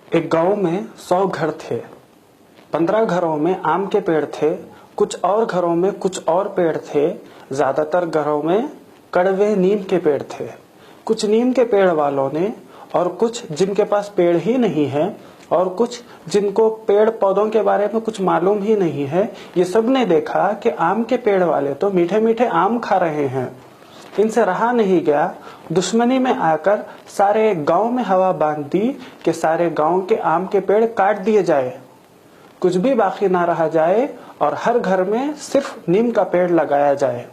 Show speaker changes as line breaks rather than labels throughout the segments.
एक गांव में 100 घर थे। 15 घरों में आम के पेड़ थे, कुछ और घरों में कुछ और पेड़ थे, ज्यादातर घरों में कड़वे नीम के पेड़ थे। कुछ नीम के पेड़ वालों ने और कुछ जिनके पास पेड़ ही नहीं है और कुछ जिनको पेड़ पौधों के बारे में कुछ मालूम ही नहीं है, ये सब ने देखा कि आम के पेड़ वाले तो मीठे मीठे आम खा रहे हैं। इनसे रहा नहीं गया, दुश्मनी में आकर सारे गांव में हवा बांध दी कि सारे गांव के आम के पेड़ काट दिए जाए, कुछ भी बाकी ना रहा जाए और हर घर में सिर्फ नीम का पेड़ लगाया जाए।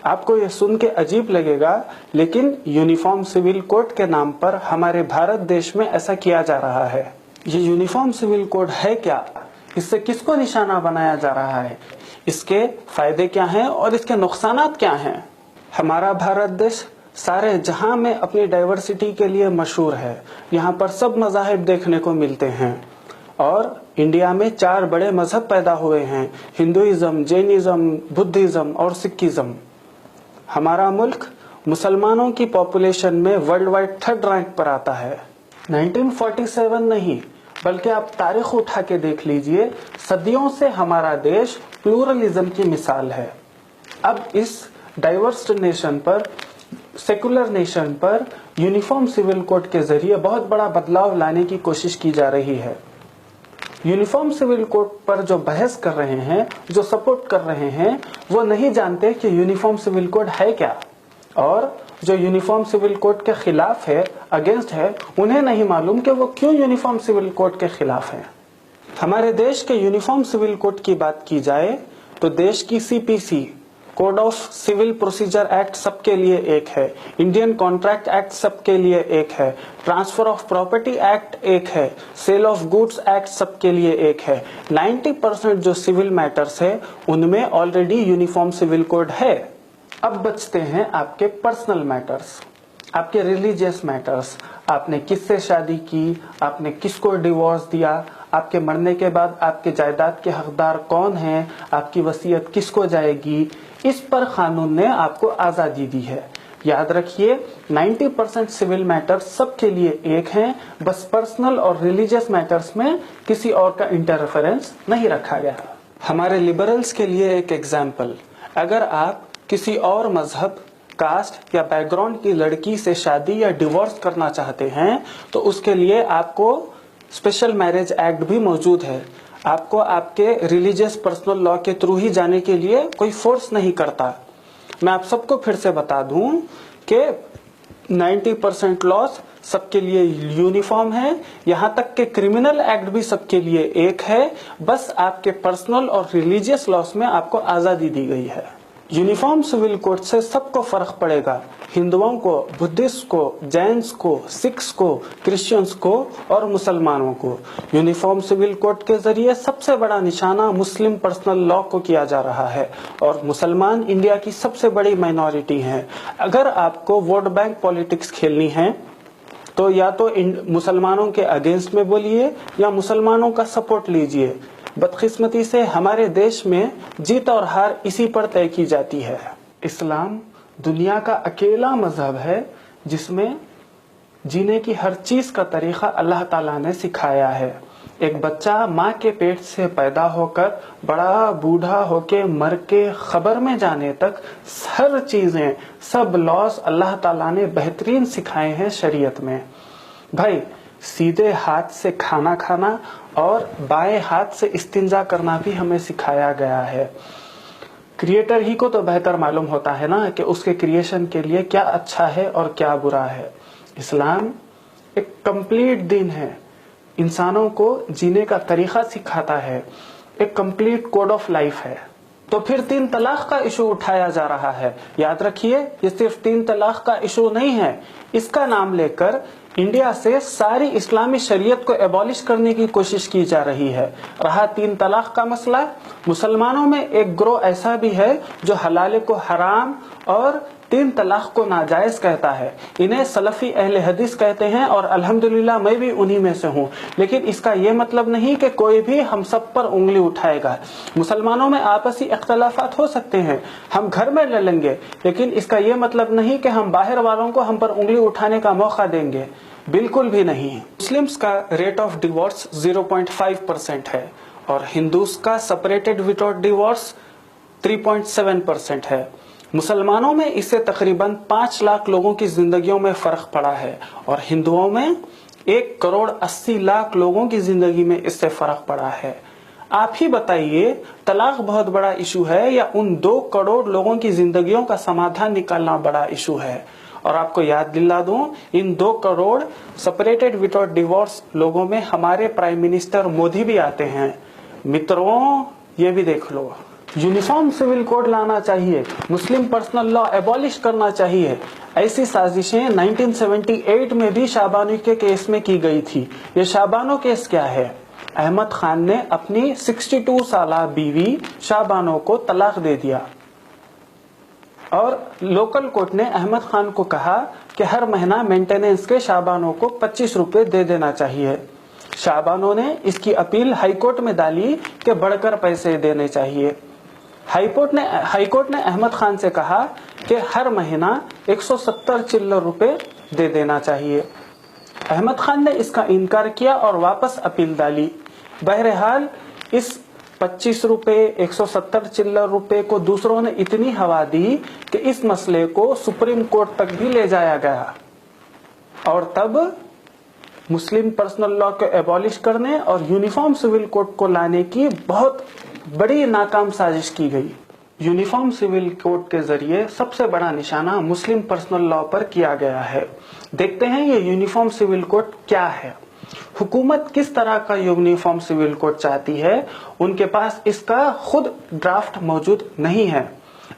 आपको ये सुन के अजीब लगेगा, लेकिन यूनिफॉर्म सिविल कोड के नाम पर हमारे भारत देश में ऐसा किया जा रहा है। ये यूनिफॉर्म सिविल कोड है क्या? इससे किसको निशाना बनाया जा रहा है? इसके फायदे क्या हैं और इसके नुकसानात क्या हैं? हमारा भारत देश सारे जहां में अपनी डाइवर्सिटी के लिए मशहूर है। यहाँ पर सब मज़ाहिब देखने को मिलते हैं और इंडिया में 4 बड़े मजहब पैदा हुए हैं, हिंदुइज्म, जैनिज्म, बुद्धिज्म और सिखिज्म। हमारा मुल्क मुसलमानों की पॉपुलेशन में वर्ल्ड वाइड 3rd रैंक पर आता है। 1947 नहीं, बल्कि आप तारीख उठा के देख लीजिए, सदियों से हमारा देश प्लूरलिज्म की मिसाल है। अब इस डाइवर्स नेशन पर, सेकुलर नेशन पर यूनिफॉर्म सिविल कोड के जरिए बहुत बड़ा बदलाव लाने की कोशिश की जा रही है। यूनिफॉर्म सिविल कोड पर जो बहस कर रहे हैं, जो सपोर्ट कर रहे हैं, वो नहीं जानते कि यूनिफॉर्म सिविल कोड है क्या, और जो यूनिफॉर्म सिविल कोड के खिलाफ है, अगेंस्ट है, उन्हें नहीं मालूम कि वो क्यों यूनिफॉर्म सिविल कोड के खिलाफ है। हमारे देश के यूनिफॉर्म सिविल कोड की बात की जाए तो देश की CPC, code of civil procedure act सबके लिए एक है, इंडियन कॉन्ट्रैक्ट एक्ट सबके लिए एक है, ट्रांसफर ऑफ प्रॉपर्टी एक्ट एक है, सेल ऑफ गुड्स एक्ट सबके लिए एक है। 90% जो सिविल मैटर्स है उनमें ऑलरेडी यूनिफॉर्म सिविल कोड है। अब बचते हैं आपके पर्सनल मैटर्स, आपके रिलीजियस मैटर्स। आपने किससे शादी की, आपने किसको डिवोर्स दिया, आपके मरने के बाद आपके जायदाद के हकदार कौन हैं, आपकी वसीयत किसको जाएगी, इस पर कानून ने आपको आजादी दी है। याद रखिए, 90% सिविल मैटर्स सबके लिए एक हैं, बस पर्सनल और रिलीजियस मैटर्स में किसी और का इंटरफेरेंस नहीं रखा गया। हमारे लिबरल्स के लिए एक एग्जाम्पल, अगर आप किसी और मजहब, कास्ट या बैकग्राउंड की लड़की से शादी या डिवोर्स करना चाहते हैं तो उसके लिए आपको स्पेशल मैरिज एक्ट भी मौजूद है। आपको आपके रिलीजियस पर्सनल लॉ के थ्रू ही जाने के लिए कोई फोर्स नहीं करता। मैं आप सबको फिर से बता दूं कि 90% लॉस सबके लिए यूनिफॉर्म है, यहाँ तक के क्रिमिनल एक्ट भी सबके लिए एक है, बस आपके पर्सनल और रिलीजियस लॉस में आपको आजादी दी गई है। यूनिफॉर्म सिविल कोड से सबको फर्क पड़ेगा, हिंदुओं को, बुद्धिस्ट को, जैन्स को, सिख्स को, क्रिश्चियंस को और मुसलमानों को। यूनिफॉर्म सिविल कोड के जरिए सबसे बड़ा निशाना मुस्लिम पर्सनल लॉ को किया जा रहा है और मुसलमान इंडिया की सबसे बड़ी माइनॉरिटी हैं। अगर आपको वोट बैंक पॉलिटिक्स खेलनी है तो या तो मुसलमानों के अगेंस्ट में बोलिए या मुसलमानों का सपोर्ट लीजिए। बदकिस्मती से हमारे देश में जीत और हार इसी पर तय की जाती है। इस्लाम दुनिया का अकेला मजहब है जिसमें जीने की हर चीज का तरीका अल्लाह ताला ने सिखाया है। एक बच्चा माँ के पेट से पैदा होकर बड़ा बूढ़ा होके मर के खबर में जाने तक हर चीजें, सब लॉस अल्लाह ताला ने बेहतरीन सिखाए हैं शरीयत में। भाई, सीधे हाथ से खाना खाना और बाएं हाथ से इस्तिंजा करना भी हमें सिखाया गया है। क्रिएटर ही को तो बेहतर मालूम होता है ना कि उसके क्रिएशन के लिए क्या अच्छा है और क्या बुरा है। इस्लाम एक कंप्लीट दिन है, इंसानों को जीने का तरीका सिखाता है, एक कंप्लीट कोड ऑफ लाइफ है। तो फिर 3 तलाक का इशू उठाया जा रहा है। याद रखिए, ये सिर्फ 3 तलाक का इशू नहीं है, इसका नाम लेकर इंडिया से सारी इस्लामी शरीयत को एबॉलिश करने की कोशिश की जा रही है। रहा 3 तलाक का मसला, मुसलमानों में एक ग्रोह ऐसा भी है जो हलाल को हराम और 3 तलाक को नाजायज कहता है। इन्हें सलफी अहले हदीस कहते हैं और अल्हम्दुलिल्लाह मैं भी उन्हीं में से हूँ। लेकिन इसका ये मतलब नहीं कि कोई भी हम सब पर उंगली उठाएगा। मुसलमानों में आपसी इख्तलाफात हो सकते हैं, हम घर में लड़ लेंगे, लेकिन इसका ये मतलब नहीं कि हम बाहर वालों को हम पर उंगली उठाने का मौका देंगे। बिल्कुल भी नहीं। मुस्लिम्स का रेट ऑफ डिवोर्स 0.5% है और हिंदूज का सेपरेटेड विदाउट डिवोर्स 3.7% है। मुसलमानों में इससे तकरीबन 5 लाख लोगों की जिंदगियों में फर्क पड़ा है और हिंदुओं में 1,80,00,000 लोगों की जिंदगी में इससे फर्क पड़ा है। आप ही बताइए, तलाक बहुत बड़ा इशू है या उन 2 करोड़ लोगों की जिंदगियों का समाधान निकालना बड़ा इशू है? और आपको याद दिला दूं, इन 2 करोड़ सेपरेटेड विदाउट डिवोर्स लोगों में हमारे प्राइम मिनिस्टर मोदी भी आते हैं। मित्रों, ये भी देख लो। यूनिफॉर्म सिविल कोड लाना चाहिए, मुस्लिम पर्सनल लॉ एबॉलिश करना चाहिए, ऐसी साजिशें 1978 में भी शाहबानो के केस में की गई थी। ये शाहबानो केस क्या है? अहमद खान ने अपनी 62 साला बीवी शाहबानो को तलाक दे दिया और लोकल कोर्ट ने अहमद खान को कहा कि हर महीना मेंटेनेंस के शाहबानो को 25 रुपए दे देना चाहिए। शाहबानो ने इसकी अपील हाईकोर्ट में डाली कि बढ़कर पैसे देने चाहिए। हाईकोर्ट ने अहमद खान से कहा कि हर महीना 170 चिल्लर रुपए दे देना चाहिए। अहमद खान ने इसका इनकार किया और वापस अपील डाली। बहरहाल इस 25 रुपए 170 चिल्लर रुपए को दूसरों ने इतनी हवा दी कि इस मसले को सुप्रीम कोर्ट तक भी ले जाया गया और तब मुस्लिम पर्सनल लॉ को एबॉलिश करने और यूनिफॉर्म सिविल कोड को लाने की बहुत बड़ी नाकाम साजिश की गई। यूनिफॉर्म सिविल कोड के जरिए सबसे बड़ा निशाना मुस्लिम पर्सनल लॉ पर किया गया है। देखते हैं ये यूनिफॉर्म सिविल कोड क्या है। हुकूमत किस तरह का यूनिफॉर्म सिविल कोड चाहती है, उनके पास इसका खुद ड्राफ्ट मौजूद नहीं है।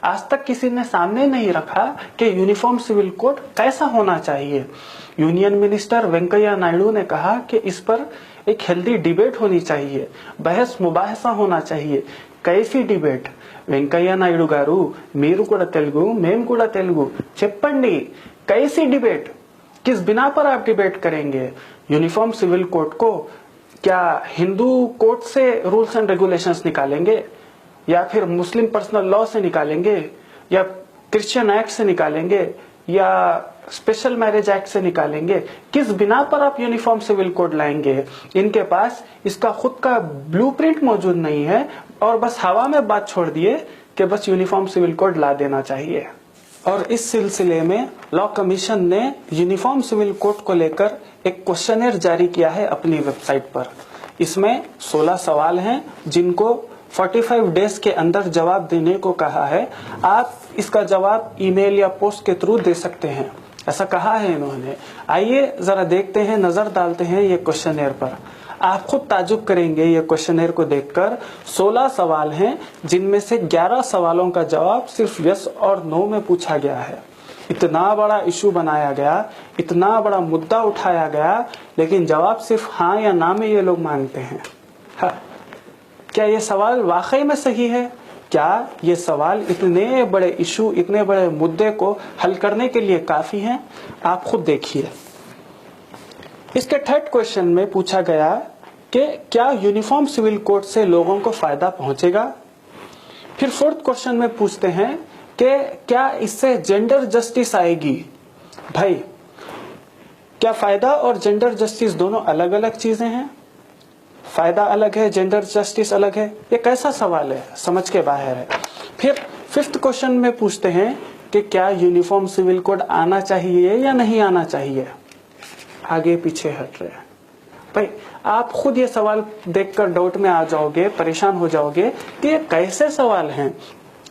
आज तक किसी ने सामने नहीं रखा कि यूनिफॉर्म सिविल कोड कैसा होना चाहिए। यूनियन मिनिस्टर वेंकैया नायडू ने कहा कि इस पर एक हेल्दी डिबेट होनी चाहिए, बहस मुबाहसा होना चाहिए। कैसी डिबेट? వెంకయ్య నాయుడు గారు, మీరు కూడా తెలుగు, మేము కూడా తెలుగు, చెప్పండి कैसी डिबेट, किस बिना पर आप डिबेट करेंगे? यूनिफॉर्म सिविल कोड को क्या हिंदू कोड से रूल्स एंड रेगुलेशंस निकालेंगे या फिर मुस्लिम पर्सनल लॉ से निकालेंगे या क्रिश्चियन एक्ट से निकालेंगे या स्पेशल मैरिज एक्ट से निकालेंगे? किस बिना पर आप यूनिफॉर्म सिविल कोड लाएंगे? इनके पास इसका खुद का ब्लूप्रिंट मौजूद नहीं है और बस हवा में बात छोड़ दिए कि बस यूनिफॉर्म सिविल कोड ला देना चाहिए। और इस सिलसिले में लॉ कमीशन ने यूनिफॉर्म सिविल कोड को लेकर एक क्वेश्चनर जारी किया है अपनी वेबसाइट पर। इसमें 16 सवाल हैं जिनको 45 डेज के अंदर जवाब देने को कहा है। आप इसका जवाब ईमेल या पोस्ट के थ्रू दे सकते हैं, ऐसा कहा है इन्होंने। आइए जरा देखते हैं, नजर डालते हैं ये क्वेश्चनर पर। आप खुद ताजुब करेंगे ये क्वेश्चनर को देखकर। 16 सवाल हैं जिनमें से 11 सवालों का जवाब सिर्फ यस और नो में पूछा गया है। इतना बड़ा इशू बनाया गया, इतना बड़ा मुद्दा उठाया गया, लेकिन जवाब सिर्फ हाँ या ना में ये लोग मांगते हैं। हाँ, क्या ये सवाल वाकई में सही है? क्या ये सवाल इतने बड़े इशू, इतने बड़े मुद्दे को हल करने के लिए काफी हैं? आप खुद देखिए। इसके थर्ड क्वेश्चन में पूछा गया कि क्या यूनिफॉर्म सिविल कोड से लोगों को फायदा पहुंचेगा। फिर फोर्थ क्वेश्चन में पूछते हैं कि क्या इससे जेंडर जस्टिस आएगी। भाई, क्या फायदा और जेंडर जस्टिस दोनों अलग अलग चीजें हैं? फायदा अलग है, जेंडर जस्टिस अलग है। ये कैसा सवाल है, समझ के बाहर है। फिर फिफ्थ क्वेश्चन में पूछते हैं कि क्या यूनिफॉर्म सिविल कोड आना चाहिए या नहीं आना चाहिए। आगे पीछे हट रहे हैं। भाई, आप खुद ये सवाल देखकर डाउट में आ जाओगे, परेशान हो जाओगे कि ये कैसे सवाल हैं।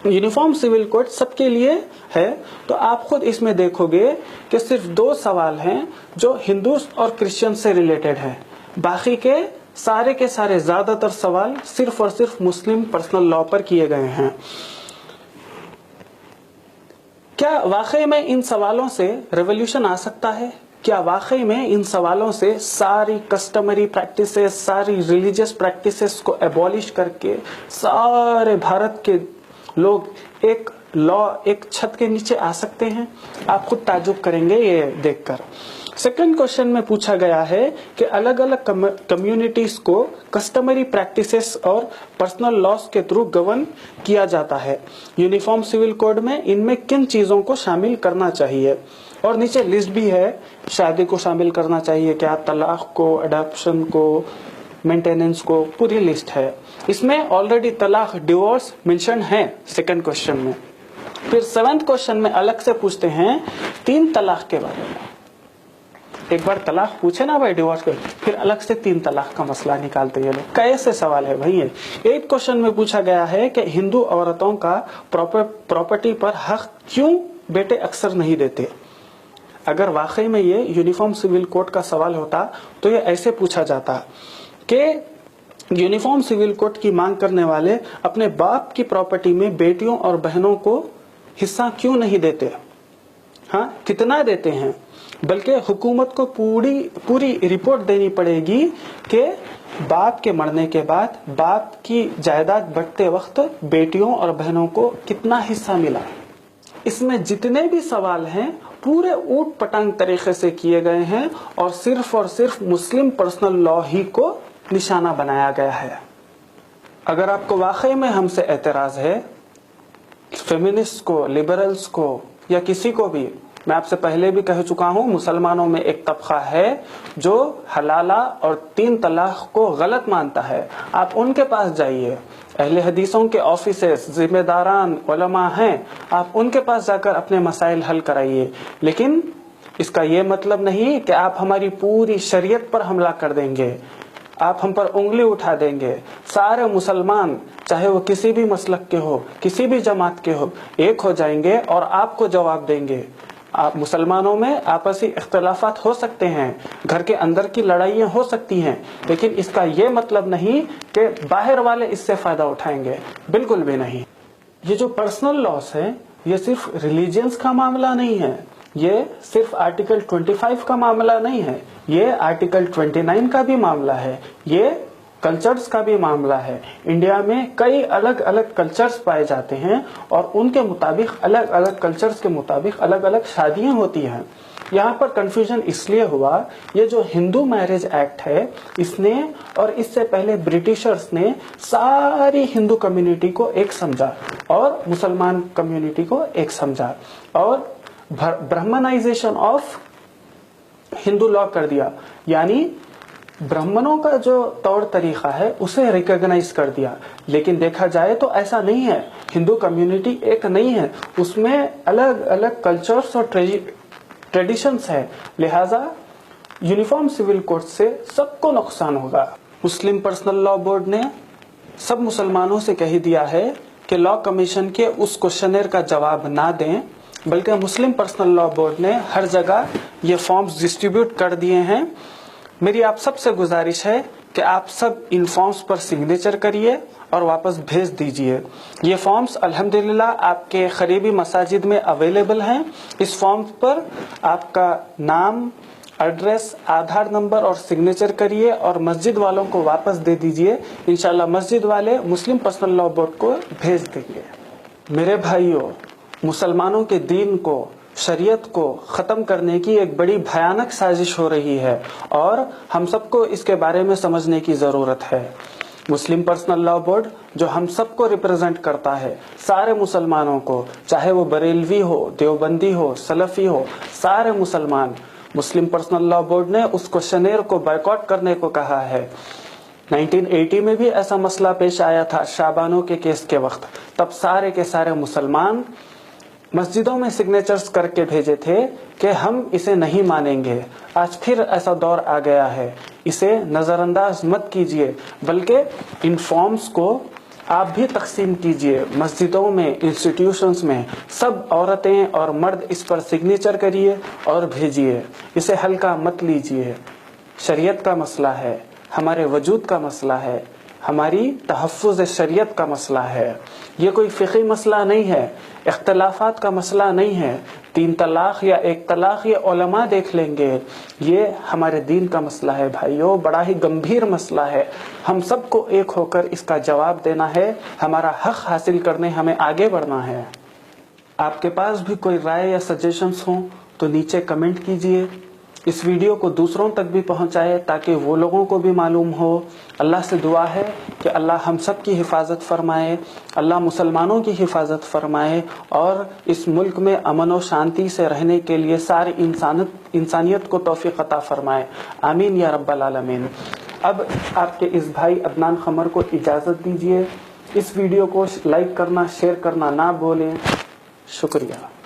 यूनिफॉर्म सिविल कोड सबके लिए है, तो आप खुद इसमें देखोगे कि सिर्फ 2 सवाल हैं जो हिंदू और क्रिश्चियन से रिलेटेड हैं। बाकी के सारे ज्यादातर सवाल सिर्फ और सिर्फ मुस्लिम पर्सनल लॉ पर किए गए हैं। क्या वाकई में इन सवालों से रेवोल्यूशन आ सकता है? क्या वाकई में इन सवालों से सारी कस्टमरी प्रैक्टिसेस, सारी रिलीजियस प्रैक्टिसेस को एबॉलिश करके सारे भारत के लोग एक लॉ, एक छत के नीचे आ सकते हैं? आप खुद ताजुब करेंगे ये देखकर। सेकंड क्वेश्चन में पूछा गया है कि अलग अलग कम्युनिटीज को कस्टमरी प्रैक्टिसेस और पर्सनल लॉस के थ्रू गवर्न किया जाता है। यूनिफॉर्म सिविल कोड में इनमें किन चीजों को शामिल करना चाहिए? اور نیچے لسٹ بھی ہے شادی کو شامل کرنا چاہیے کیا, طلاق کو, اڈاپشن کو, مینٹیننس کو, پوری لسٹ ہے. اس میں آلریڈی طلاق, ڈیورس مینشن ہے سیکنڈ کوشچن میں. پھر 7th کوشچن میں الگ سے پوچھتے ہیں 3 طلاق کے بارے میں. ایک بار طلاق پوچھے نا بھائی ڈیورس کو, پھر الگ سے 3 طلاق کا مسئلہ نکالتے یہ لوگ. کیسے سوال ہے بھائی. 8th کوشچن میں پوچھا گیا ہے کہ ہندو عورتوں کا پراپرٹی پر حق کیوں بیٹے اکثر نہیں دیتے. اگر واقعی میں یہ یونیفارم سول کوڈ کا سوال ہوتا تو یہ ایسے پوچھا جاتا کہ یونیفارم سول کوڈ کی مانگ کرنے والے اپنے باپ کی پراپرٹی میں بیٹیوں اور بہنوں کو حصہ کیوں نہیں دیتے. ہاں, کتنا دیتے ہیں, بلکہ حکومت کو پوری رپورٹ دینی پڑے گی کہ باپ کے مرنے کے بعد باپ کی جائیداد بٹتے وقت بیٹیوں اور بہنوں کو کتنا حصہ ملا. اس میں جتنے بھی سوال ہیں پورے اوٹ پٹانگ طریقے سے کیے گئے ہیں اور صرف مسلم پرسنل لا ہی کو نشانہ بنایا گیا ہے. اگر آپ کو واقعی میں ہم سے اعتراض ہے, فیمنسٹ کو, لبرلز کو یا کسی کو بھی, میں آپ سے پہلے بھی کہہ چکا ہوں مسلمانوں میں ایک طبقہ ہے جو حلالہ اور 3 طلاق کو غلط مانتا ہے. آپ ان کے پاس جائیے, اہل حدیثوں کے آفیسز, ذمہ داران, علماء ہیں, آپ ان کے پاس جا کر اپنے مسائل حل کرائیے. لیکن اس کا یہ مطلب نہیں کہ آپ ہماری پوری شریعت پر حملہ کر دیں گے, آپ ہم پر انگلی اٹھا دیں گے. سارے مسلمان چاہے وہ کسی بھی مسلک کے ہو, کسی بھی جماعت کے ہو, ایک ہو جائیں گے اور آپ کو جواب دیں گے. آپ مسلمانوں میں آپسی اختلافات ہو سکتے ہیں, گھر کے اندر کی لڑائیاں ہو سکتی ہیں, لیکن اس کا یہ مطلب نہیں کہ باہر والے اس سے فائدہ اٹھائیں گے, بالکل بھی نہیں. یہ جو پرسنل لاس ہے یہ صرف ریلیجنز کا معاملہ نہیں ہے, یہ صرف آرٹیکل 25 کا معاملہ نہیں ہے, یہ آرٹیکل 29 کا بھی معاملہ ہے, یہ کلچرز کا بھی معاملہ ہے. انڈیا میں کئی الگ الگ کلچرز پائے جاتے ہیں اور ان کے مطابق الگ الگ کلچرز کے مطابق الگ الگ شادیاں ہوتی ہیں. یہاں پر کنفیوژن اس لیے ہوا, یہ جو ہندو میرج ایکٹ ہے اس نے اور اس سے پہلے برٹشرز نے ساری ہندو کمیونٹی کو ایک سمجھا اور مسلمان کمیونٹی کو ایک سمجھا اور برہمنائزیشن آف ہندو لا کر دیا. یعنی برہمنوں کا جو طور طریقہ ہے اسے ریکگنائز کر دیا. لیکن دیکھا جائے تو ایسا نہیں ہے, ہندو کمیونٹی ایک نہیں ہے, اس میں الگ الگ کلچرز اور ٹریڈیشنز ہے. لہٰذا یونیفارم سول کوڈ سے سب کو نقصان ہوگا. مسلم پرسنل لا بورڈ نے سب مسلمانوں سے کہہ دیا ہے کہ لا کمیشن کے اس کوشچنر کا جواب نہ دیں, بلکہ مسلم پرسنل لا بورڈ نے ہر جگہ یہ فارمز ڈسٹریبیوٹ کر دیے ہیں. میری آپ سب سے گزارش ہے کہ آپ سب ان فارمز پر سگنیچر کریے اور واپس بھیج دیجئے. یہ فارمز الحمدللہ آپ کے قریبی مساجد میں اویلیبل ہیں. اس فارمز پر آپ کا نام, ایڈریس, آدھار نمبر اور سگنیچر کریے اور مسجد والوں کو واپس دے دیجئے. انشاءاللہ مسجد والے مسلم پرسنل لا بورڈ کو بھیج دیں گے. میرے بھائیوں, مسلمانوں کے دین کو, شریعت کو ختم کرنے کی ایک بڑی بھیانک سازش ہو رہی ہے اور ہم سب کو اس کے بارے میں سمجھنے کی ضرورت ہے. مسلم پرسنل لا بورڈ جو ہم سب کو ریپرزینٹ کرتا ہے, سارے مسلمانوں کو, چاہے وہ بریلوی ہو, دیوبندی ہو, سلفی ہو, سارے مسلمان, مسلم پرسنل لا بورڈ نے اس کوشچنیر کو بائیکاٹ کرنے کو کہا ہے. 1980 میں بھی ایسا مسئلہ پیش آیا تھا شابانوں کے کیس کے وقت. تب سارے کے سارے مسلمان مسجدوں میں سگنیچرز کر کے بھیجے تھے کہ ہم اسے نہیں مانیں گے. آج پھر ایسا دور آ گیا ہے, اسے نظر انداز مت کیجیے, بلکہ ان فارمز کو آپ بھی تقسیم کیجیے مسجدوں میں, انسٹیٹیوشنز میں. سب عورتیں اور مرد اس پر سگنیچر کریے اور بھیجیے. اسے ہلکا مت لیجیے. شریعت کا مسئلہ ہے, ہمارے وجود کا مسئلہ ہے, ہماری تحفظ شریعت کا مسئلہ ہے. یہ کوئی فقہی مسئلہ نہیں ہے, اختلافات کا مسئلہ نہیں ہے. 3 طلاق یا 1 طلاق یہ علماء دیکھ لیں گے. یہ ہمارے دین کا مسئلہ ہے بھائیوں, بڑا ہی گمبھیر مسئلہ ہے. ہم سب کو ایک ہو کر اس کا جواب دینا ہے, ہمارا حق حاصل کرنے ہمیں آگے بڑھنا ہے. آپ کے پاس بھی کوئی رائے یا سجیشنز ہوں تو نیچے کمنٹ کیجئے. اس ویڈیو کو دوسروں تک بھی پہنچائے تاکہ وہ لوگوں کو بھی معلوم ہو۔ اللہ سے دعا ہے کہ اللہ ہم سب کی حفاظت فرمائے، اللہ مسلمانوں کی حفاظت فرمائے اور اس ملک میں امن و شانتی سے رہنے کے لیے ساری انسانیت کو توفیق عطا فرمائے، آمین یا رب العالمین۔ اب آپ کے اس بھائی عدنان قمر کو اجازت دیجیے، اس ویڈیو کو لائک کرنا، شیئر کرنا نہ بھولیں۔ شکریہ۔